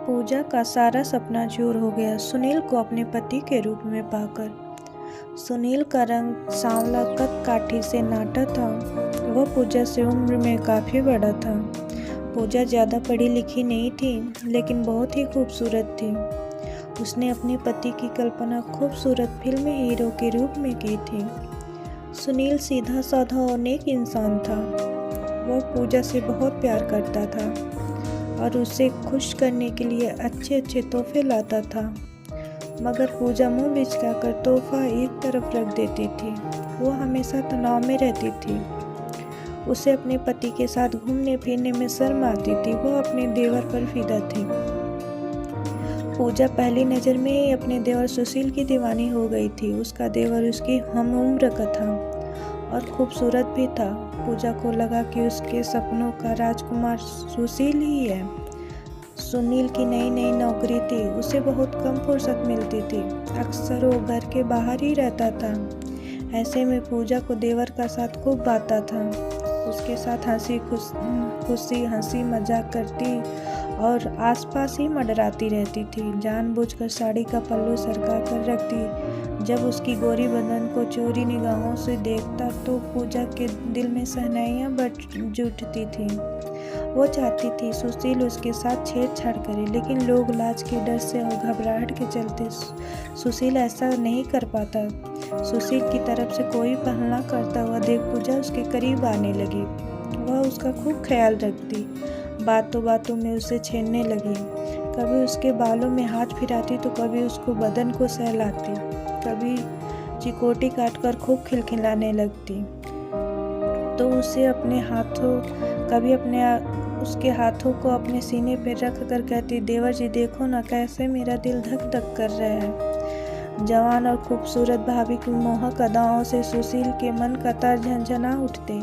पूजा का सारा सपना चूर हो गया सुनील को अपने पति के रूप में पाकर। सुनील का रंग सांवला कद काठी से नाटा था। वह पूजा से उम्र में काफ़ी बड़ा था। पूजा ज़्यादा पढ़ी लिखी नहीं थी, लेकिन बहुत ही खूबसूरत थी। उसने अपने पति की कल्पना खूबसूरत फिल्मी हीरो के रूप में की थी। सुनील सीधा साधा और नेक इंसान था। वह पूजा से बहुत प्यार करता था और उसे खुश करने के लिए अच्छे अच्छे तोहफे लाता था, मगर पूजा मुंह बिचकाकर तोहफा एक तरफ रख देती थी। वो हमेशा तनाव में रहती थी। उसे अपने पति के साथ घूमने फिरने में शर्म आती थी। वो अपने देवर पर फिदा थी। पूजा पहली नज़र में ही अपने देवर सुशील की दीवानी हो गई थी। उसका देवर उसकी हम उम्र का था और खूबसूरत भी था। पूजा को लगा कि उसके सपनों का राजकुमार सुशील ही है। सुनील की नई नई नौकरी थी। उसे बहुत कम फुर्सत मिलती थी। अक्सर वो घर के बाहर ही रहता था। ऐसे में पूजा को देवर का साथ खूब भाता था। उसके साथ हंसी मजाक करती और आसपास ही मंडराती रहती थी। जानबूझकर साड़ी का पल्लू सरका कर रखती। जब उसकी गोरी बदन को चोरी निगाहों से देखता तो पूजा के दिल में शहनाइयाँ बज उठती थी। वो चाहती थी सुशील उसके साथ छेड़छाड़ करे, लेकिन लोग लाज के डर से और घबराहट के चलते सुशील ऐसा नहीं कर पाता। सुशील की तरफ से कोई पहल करता हुआ देख पूजा उसके करीब आने लगी। वह उसका खूब ख्याल रखती। बातों बातों में उसे छेड़ने लगी। कभी उसके बालों में हाथ फिराती तो कभी उसको बदन को सहलाती, कभी चिकोटी काटकर खूब खिलखिलाने लगती। तो उसे अपने हाथों कभी उसके हाथों को अपने सीने पर रख कर कहती, देवर जी देखो ना कैसे मेरा दिल धक धक कर रहा है। जवान और खूबसूरत भाभी की मोहक अदाओं से सुशील के मन का तार झंझना उठते।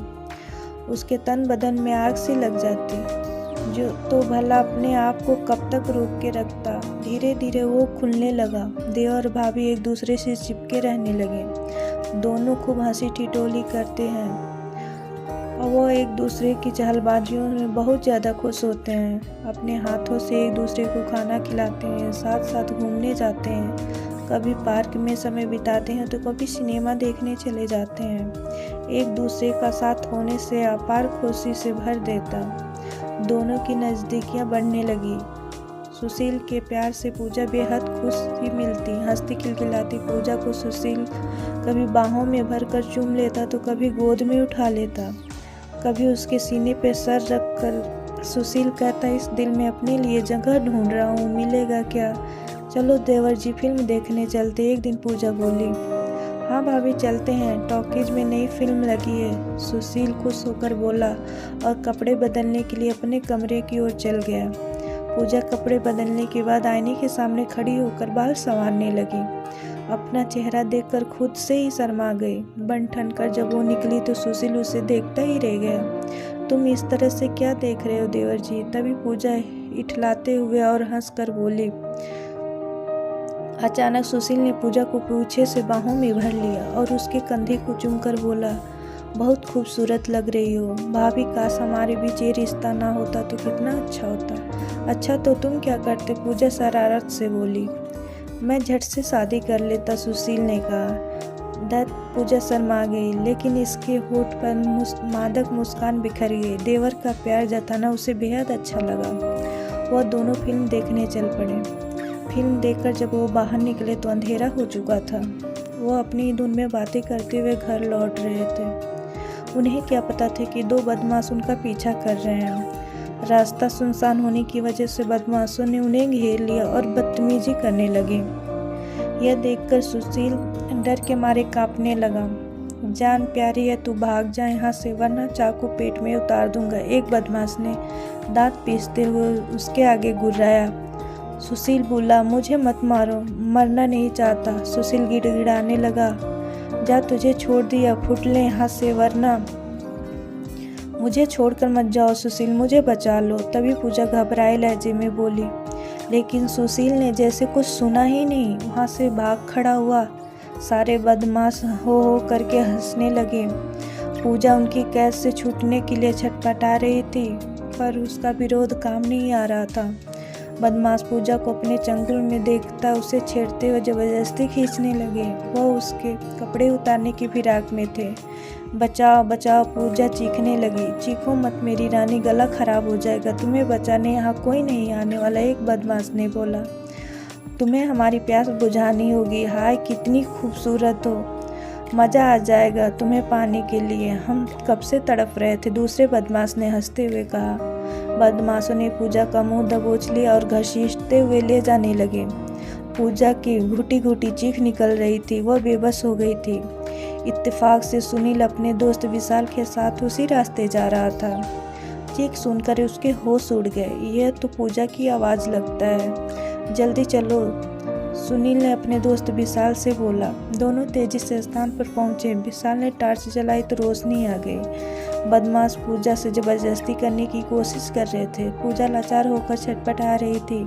उसके तन बदन में आग सी लग जाती। जो तो भला अपने आप को कब तक रोक के रखता। धीरे धीरे वो खुलने लगा। देवर और भाभी एक दूसरे से चिपके रहने लगे। दोनों खूब हंसी ठिठोली करते हैं और वो एक दूसरे की चहलबाजियों में बहुत ज़्यादा खुश होते हैं। अपने हाथों से एक दूसरे को खाना खिलाते हैं, साथ साथ घूमने जाते हैं, कभी पार्क में समय बिताते हैं तो कभी सिनेमा देखने चले जाते हैं। एक दूसरे का साथ होने से अपार खुशी से भर देता। दोनों की नज़दीकियाँ बढ़ने लगी। सुशील के प्यार से पूजा बेहद खुशी मिलती। हंसती खिलखिलाती पूजा को सुशील कभी बाहों में भरकर चूम लेता तो कभी गोद में उठा लेता। कभी उसके सीने पे सर रख कर सुशील कहता, इस दिल में अपने लिए जगह ढूंढ रहा हूँ, मिलेगा क्या? चलो देवर जी फिल्म देखने चलते। एक दिन पूजा बोली, हाँ भाभी चलते हैं, टॉकीज में नई फिल्म लगी है। सुशील खुश होकर बोला और कपड़े बदलने के लिए अपने कमरे की ओर चल गया। पूजा कपड़े बदलने के बाद आईने के सामने खड़ी होकर बाल संवारने लगी। अपना चेहरा देखकर खुद से ही शर्मा गई। बन ठन कर जब वो निकली तो सुशील उसे देखता ही रह गया। तुम इस तरह से क्या देख रहे हो देवर जी? तभी पूजा इठलाते हुए और हंसकर बोली। अचानक सुशील ने पूजा को पीछे से बाहों में भर लिया और उसके कंधे को चूमकर बोला, बहुत खूबसूरत लग रही हो भाभी। काश हमारे बीच ये रिश्ता ना होता तो कितना अच्छा होता। अच्छा तो तुम क्या करते? पूजा शरारत से बोली। मैं झट से शादी कर लेता, सुशील ने कहा। दत्त पूजा शर्मा गई, लेकिन इसके होठ पर मादक मुस्कान बिखर गई। देवर का प्यार जताना उसे बेहद अच्छा लगा। वह दोनों फिल्म देखने चल पड़े। फिल्म देखकर जब वो बाहर निकले तो अंधेरा हो चुका था। वो अपनी धुन में बातें करते हुए घर लौट रहे थे। उन्हें क्या पता था कि दो बदमाश उनका पीछा कर रहे हैं। रास्ता सुनसान होने की वजह से बदमाशों ने उन्हें घेर लिया और बदतमीजी करने लगे। यह देखकर सुशील डर के मारे कांपने लगा। जान प्यारी है, तू भाग जा यहाँ से, वरना चाकू पेट में उतार दूंगा, एक बदमाश ने दांत पीसते हुए उसके आगे गुर्राया। सुशील बोला, मुझे मत मारो, मरना नहीं चाहता। सुशील गिड़गिड़ाने लगा, जा तुझे छोड़ दिया, फुट ले यहाँ से, वरना मुझे छोड़कर मत जाओ सुशील, मुझे बचा लो। तभी पूजा घबराए लहजे में बोली, लेकिन सुशील ने जैसे कुछ सुना ही नहीं, वहाँ से भाग खड़ा हुआ। सारे बदमाश हो करके हंसने लगे। पूजा उनकी कैद से छूटने के लिए छटपटा रही थी, पर उसका विरोध काम नहीं आ रहा था। बदमाश पूजा को अपने चंगुल में देखता उसे छेड़ते हुए जबरदस्ती खींचने लगे। वह उसके कपड़े उतारने की फिराक में थे। बचाओ बचाओ, पूजा चीखने लगी। चीखो मत मेरी रानी, गला खराब हो जाएगा। तुम्हें बचाने यहाँ कोई नहीं आने वाला, एक बदमाश ने बोला। तुम्हें हमारी प्यास बुझानी होगी। हाय कितनी खूबसूरत हो, मज़ा आ जाएगा तुम्हें पाने के लिए, हम कब से तड़प रहे थे, दूसरे बदमाश ने हंसते हुए कहा। बदमाशों ने पूजा का मुंह दबोच लिया और घसीटते हुए ले जाने लगे। पूजा की घुटी घुटी चीख निकल रही थी, वह बेबस हो गई थी। इत्तेफाक से सुनील अपने दोस्त विशाल के साथ उसी रास्ते जा रहा था। चीख सुनकर उसके होश उड़ गए। यह तो पूजा की आवाज़ लगता है, जल्दी चलो, सुनील ने अपने दोस्त विशाल से बोला। दोनों तेजी से स्थान पर पहुंचे। विशाल ने टॉर्च जलाई तो रोशनी आ गई। बदमाश पूजा से जबरदस्ती करने की कोशिश कर रहे थे। पूजा लाचार होकर छटपटा रही थी।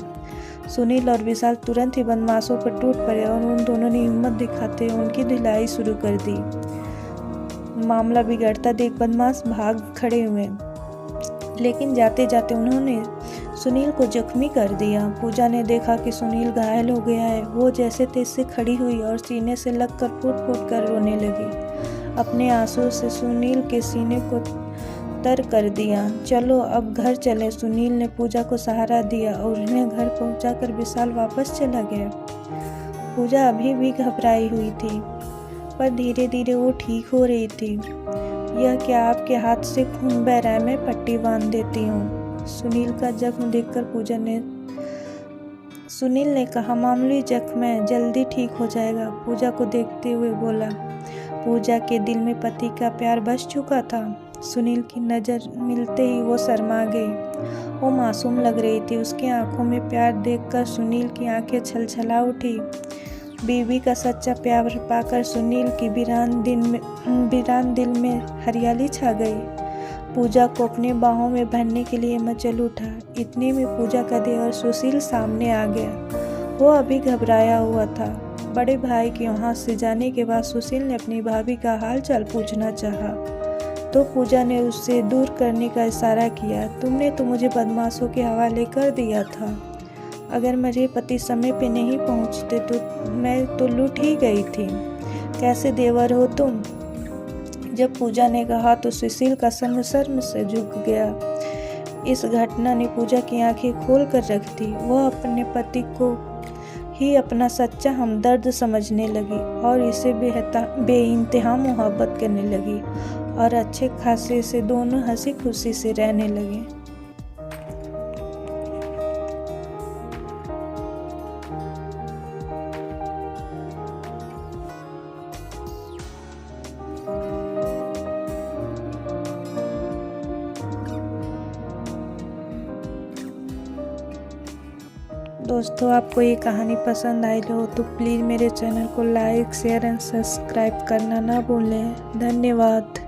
सुनील और विशाल तुरंत ही बदमाशों पर टूट पड़े और उन दोनों ने हिम्मत दिखाते हुए उनकी ढिलाई शुरू कर दी। मामला बिगड़ता देख बदमाश भाग खड़े हुए, लेकिन जाते जाते उन्होंने सुनील को जख्मी कर दिया। पूजा ने देखा कि सुनील घायल हो गया है। वो जैसे तैसे खड़ी हुई और सीने से लगकर फूट फूट कर रोने लगी। अपने आंसू से सुनील के सीने को तर कर दिया। चलो अब घर चलें, सुनील ने पूजा को सहारा दिया और उन्हें घर पहुंचाकर विशाल वापस चला गया। पूजा अभी भी घबराई हुई थी, पर धीरे धीरे वो ठीक हो रही थी। यह क्या, आपके हाथ से खून बह रहा है, मैं पट्टी बांध देती हूँ। सुनील का जख्म देखकर सुनील ने कहा, मामूली जख्म है, जल्दी ठीक हो जाएगा। पूजा को देखते हुए बोला। पूजा के दिल में पति का प्यार बस चुका था। सुनील की नज़र मिलते ही वो शर्मा गई। वो मासूम लग रही थी। उसकी आंखों में प्यार देखकर सुनील की आंखें छलछला उठी। बीवी का सच्चा प्यार पाकर सुनील की वीरान दिल में हरियाली छा गई। पूजा को अपने बाहों में भरने के लिए मचल उठा। इतने में पूजा का देवर सुशील सामने आ गया। वो अभी घबराया हुआ था। बड़े भाई के वहाँ से जाने के बाद सुशील ने अपनी भाभी का हाल चाल पूछना चाहा, तो पूजा ने उससे दूर करने का इशारा किया। तुमने तो मुझे बदमाशों के हवाले कर दिया था। अगर मेरे पति समय पे नहीं पहुँचते तो मैं तो लूट ही गई थी। कैसे देवर हो तुम? जब पूजा ने कहा तो सुशील का शर्म से झुक गया। इस घटना ने पूजा की आंखें खोल कर रख दी। वह अपने पति को ही अपना सच्चा हमदर्द समझने लगी और इसे बेइंतहा मोहब्बत करने लगी और अच्छे खासे से दोनों हंसी खुशी से रहने लगे। दोस्तों, आपको ये कहानी पसंद आई हो तो प्लीज़ मेरे चैनल को लाइक, शेयर एंड सब्सक्राइब करना ना भूलें। धन्यवाद।